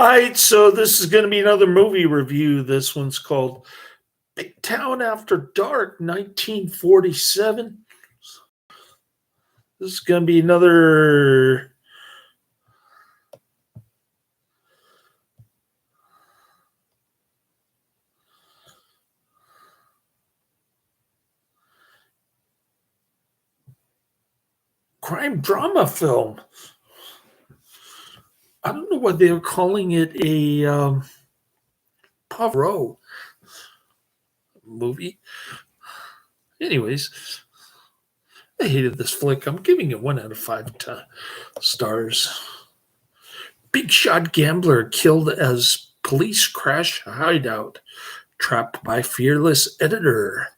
All right, so this is going to be another movie review. This one's called Big Town After Dark, 1947. This is going to be another crime drama film. I don't know why they were calling it a Poirot movie. Anyways, I hated this flick. I'm giving it 1 out of 5 stars. Big shot gambler killed as police crash hideout. Trapped by fearless editor.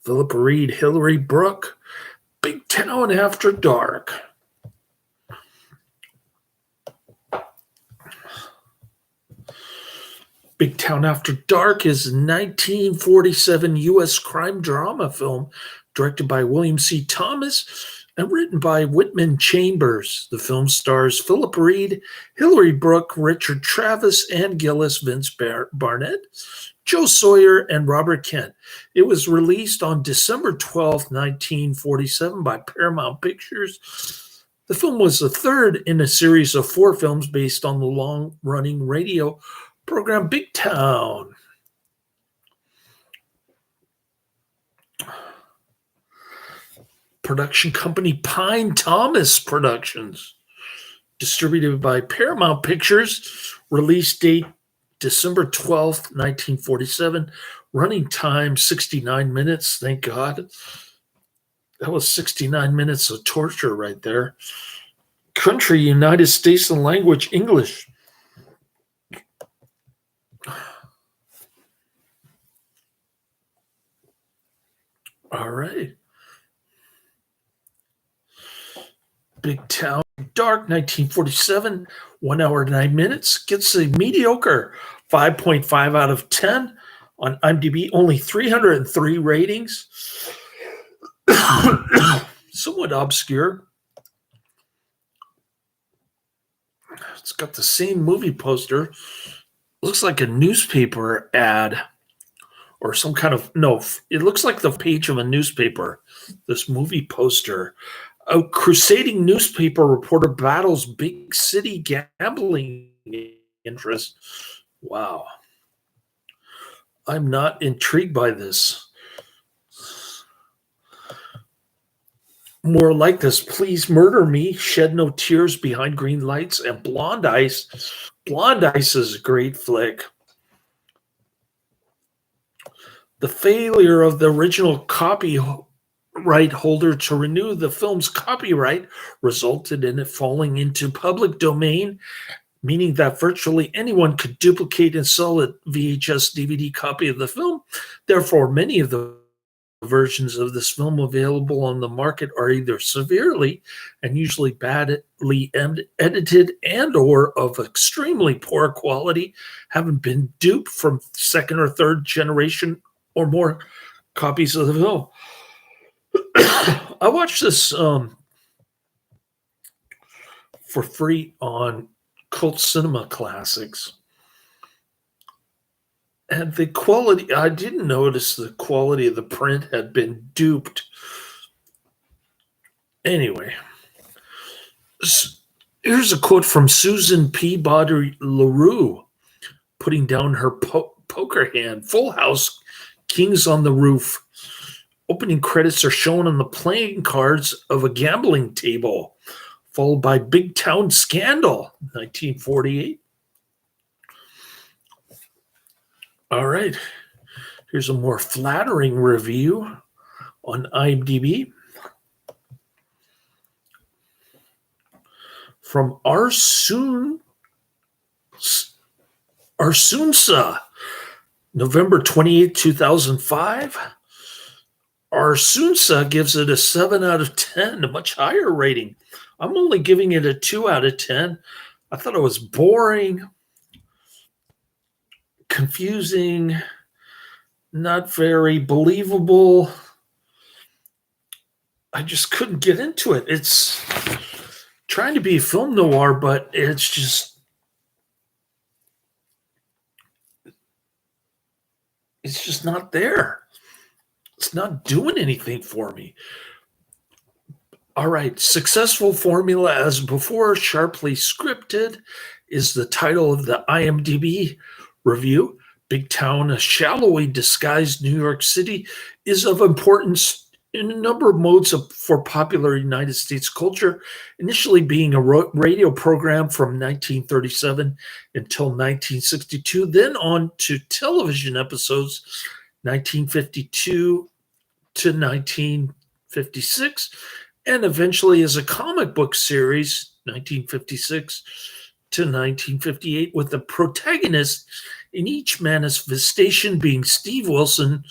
Philip Reed, Hillary Brooke. Big Town After Dark. Big Town After Dark is a 1947 U.S. crime drama film directed by William C. Thomas and written by Whitman Chambers. The film stars Philip Reed, Hillary Brooke, Richard Travis, Ann Gillis, Vince Barnett, Joe Sawyer, and Robert Kent. It was released on December 12, 1947 by Paramount Pictures. The film was the third in a series of 4 films based on the long-running radio program Big Town. Production company Pine Thomas Productions. Distributed by Paramount Pictures. Release date December 12th, 1947. Running time 69 minutes. Thank God. That was 69 minutes of torture right there. Country, United States, and language, English. All right. Big Town Dark, 1947, 1 hour, 9 minutes. Gets a mediocre 5.5 out of 10 on IMDb. Only 303 ratings. Somewhat obscure. It's got the same movie poster. Looks like a newspaper ad. Or some kind of, no, it looks like the page of a newspaper, this movie poster. A crusading newspaper reporter battles big city gambling interest. Wow. I'm not intrigued by this. More like this, Please Murder Me, Shed No Tears Behind Green Lights, and Blonde Ice. Blonde Ice is a great flick. The failure of the original copyright holder to renew the film's copyright resulted in it falling into public domain, meaning that virtually anyone could duplicate and sell a VHS DVD copy of the film. Therefore, many of the versions of this film available on the market are either severely and usually badly edited and or of extremely poor quality, having been duped from second or third generation or more copies of the film. I watched this for free on Cult Cinema Classics. And the quality, I didn't notice the quality of the print had been duped. Anyway, here's a quote from Susan Peabody LaRue, putting down her poker hand. Full House, Kings on the Roof. Opening credits are shown on the playing cards of a gambling table, followed by Big Town Scandal, 1948. All right, here's a more flattering review on IMDb from Arsunsa, November 28, 2005. Arsunsa gives it a 7 out of 10, a much higher rating. I'm only giving it a 2 out of 10. I thought it was boring, confusing, not very believable. I just couldn't get into it. It's trying to be film noir, but it's just It's just not there. It's not doing anything for me. All right, successful formula as before, sharply scripted is the title of the IMDb review. Big town, a shallowly disguised New York City, is of importance in a number of modes for popular United States culture, initially being a radio program from 1937 until 1962, then on to television episodes 1952 to 1956, and eventually as a comic book series 1956 to 1958, with the protagonist in each manifestation being Steve Wilson,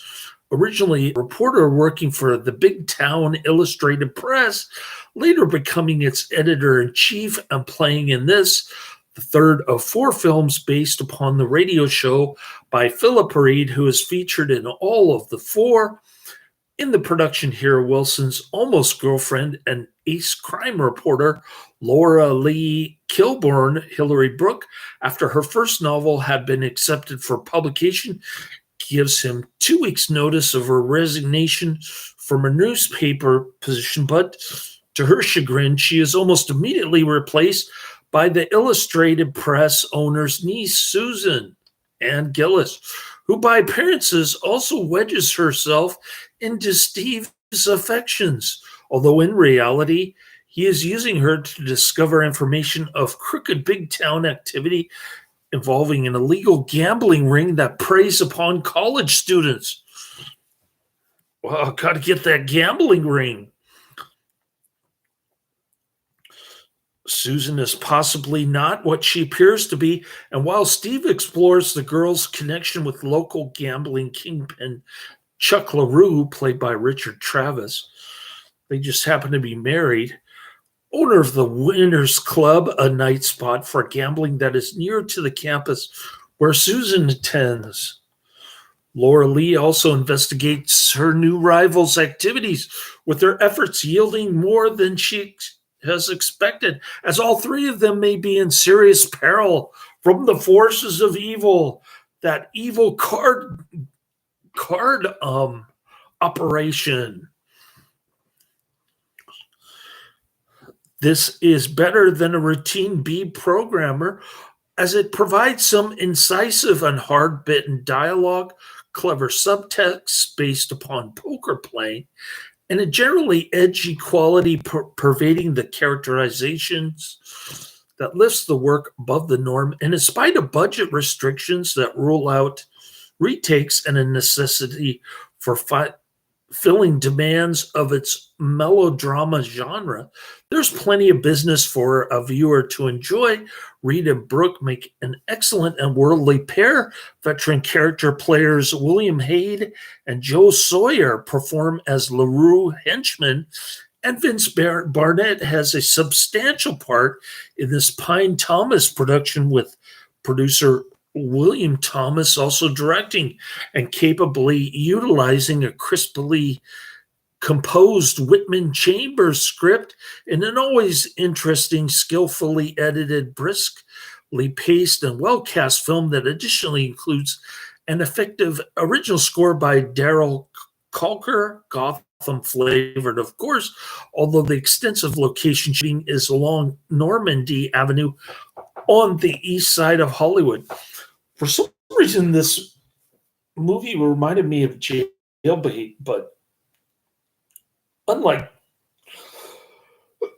originally a reporter working for the Big Town Illustrated Press, later becoming its editor-in-chief and playing in this, the third of 4 films based upon the radio show by Philip Reed, who is featured in all of the 4. In the production here, Wilson's almost girlfriend and ace crime reporter, Laura Lee Kilburn, Hillary Brooke, after her first novel had been accepted for publication, gives him 2 weeks' notice of her resignation from her newspaper position, but to her chagrin, she is almost immediately replaced by the Illustrated Press owner's niece, Susan Ann Gillis, who by appearances also wedges herself into Steve's affections, although in reality, he is using her to discover information of crooked big town activity involving an illegal gambling ring that preys upon college students. Well, got to get that gambling ring. Susan is possibly not what she appears to be, and while Steve explores the girl's connection with local gambling kingpin Chuck LaRue, played by Richard Travis, they just happen to be married, owner of the Winners Club, a night spot for gambling that is near to the campus where Susan attends. Laura Lee also investigates her new rival's activities, with their efforts yielding more than she has expected, as all 3 of them may be in serious peril from the forces of evil, that evil card operation. This is better than a routine B programmer, as it provides some incisive and hard-bitten dialogue, clever subtext based upon poker playing, and a generally edgy quality pervading the characterizations that lifts the work above the norm. And in spite of budget restrictions that rule out retakes and a necessity for filling demands of its melodrama genre, there's plenty of business for a viewer to enjoy. Reed and Brooke make an excellent and worldly pair. Veteran character players William Haid and Joe Sawyer perform as LaRue henchmen, and Vince Barnett has a substantial part in this Pine Thomas production, with producer William Thomas also directing and capably utilizing a crisply composed Whitman Chambers script in an always interesting, skillfully edited, briskly paced, and well-cast film that additionally includes an effective original score by Daryl Calker, Gotham flavored, of course, although the extensive location shooting is along Normandy Avenue on the east side of Hollywood. For some reason, this movie reminded me of Jailbait, but unlike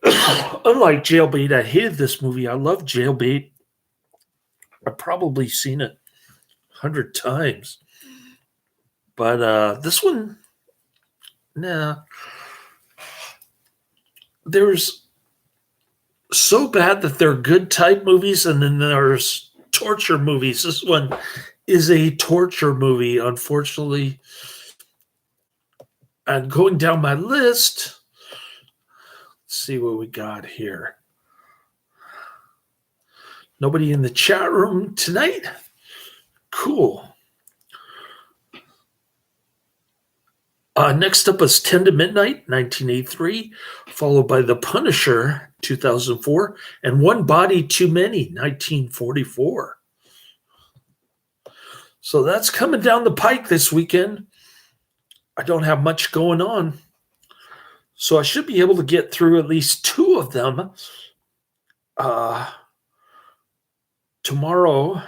Jailbait, I hated this movie. I love Jailbait. I've probably seen it 100 times. But this one, nah. There's so bad that they're good type movies, and then there's torture movies. This one is a torture movie, unfortunately. And going down my list, let's see what we got here. Nobody in the chat room tonight? Cool. Next up is 10 to Midnight, 1983, followed by The Punisher, 2004, and One Body Too Many, 1944. So that's coming down the pike this weekend. I don't have much going on. So I should be able to get through at least two of them tomorrow.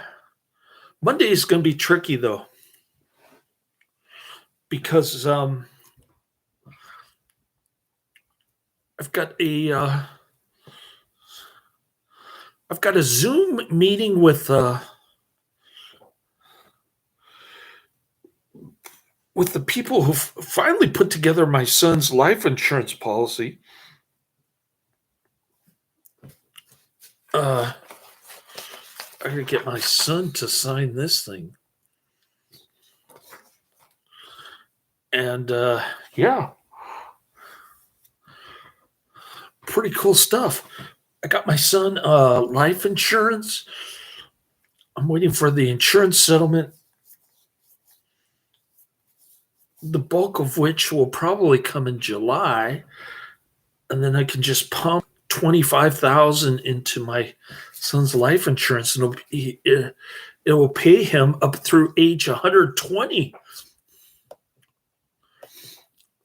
Monday is going to be tricky, though, because I've got a Zoom meeting with the people who finally put together my son's life insurance policy. I gotta get my son to sign this thing, and yeah, pretty cool stuff. I got my son life insurance. I'm waiting for the insurance settlement, the bulk of which will probably come in July, and then I can just pump 25,000 into my son's life insurance, and it will pay him up through age 120.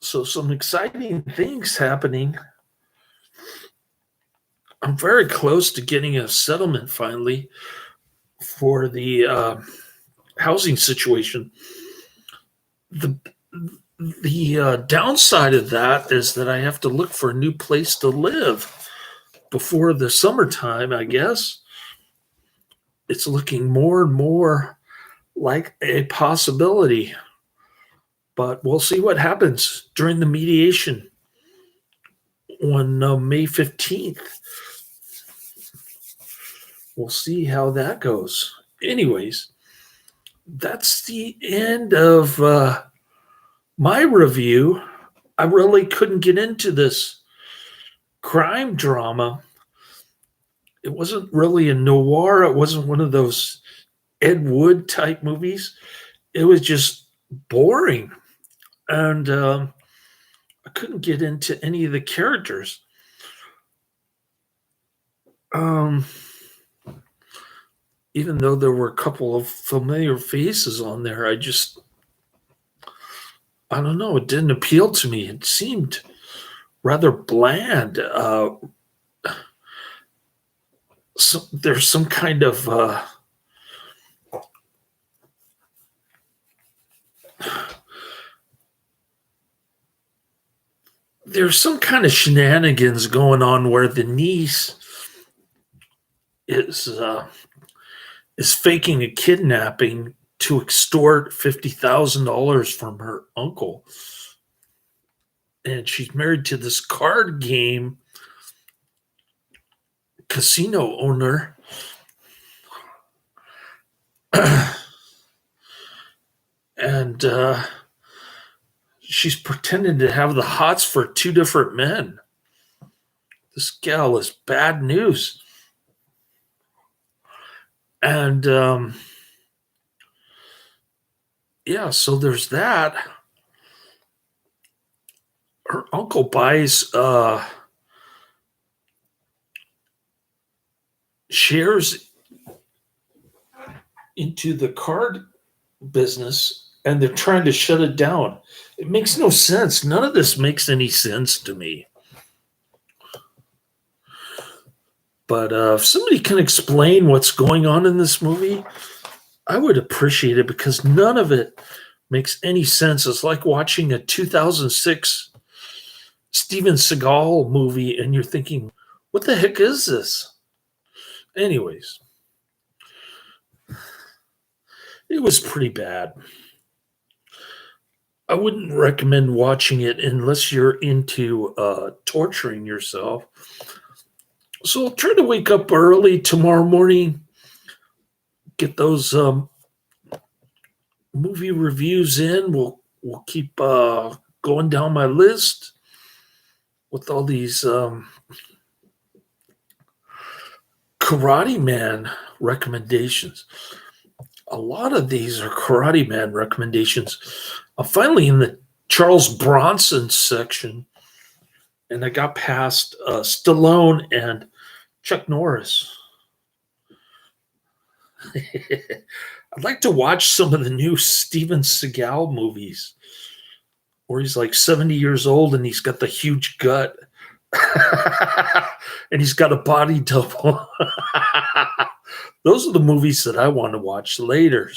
So some exciting things happening. I'm very close to getting a settlement finally for the housing situation. The downside of that is that I have to look for a new place to live before the summertime, I guess. It's looking more and more like a possibility, but we'll see what happens during the mediation on May 15th. We'll see how that goes. Anyways, that's the end of my review. I really couldn't get into this crime drama. It wasn't really a noir. It wasn't one of those Ed Wood type movies. It was just boring. And I couldn't get into any of the characters. Even though there were a couple of familiar faces on there, I don't know, it didn't appeal to me. It seemed rather bland. There's some kind of shenanigans going on where the niece is faking a kidnapping to extort $50,000 from her uncle. And she's married to this card game casino owner. And she's pretending to have the hots for two different men. This gal is bad news. And yeah, so there's that. Her uncle buys shares into the card business, and they're trying to shut it down. It makes no sense. None of this makes any sense to me. But if somebody can explain what's going on in this movie, I would appreciate it, because none of it makes any sense. It's like watching a 2006 Steven Seagal movie, and you're thinking, what the heck is this? Anyways, it was pretty bad. I wouldn't recommend watching it unless you're into torturing yourself. So I'll try to wake up early tomorrow morning, get those movie reviews in. We'll keep going down my list with all these Karate Man recommendations. A lot of these are Karate Man recommendations. I'm finally in the Charles Bronson section, and I got past Stallone and Chuck Norris. I'd like to watch some of the new Steven Seagal movies where he's like 70 years old and he's got the huge gut and he's got a body double. Those are the movies that I want to watch later.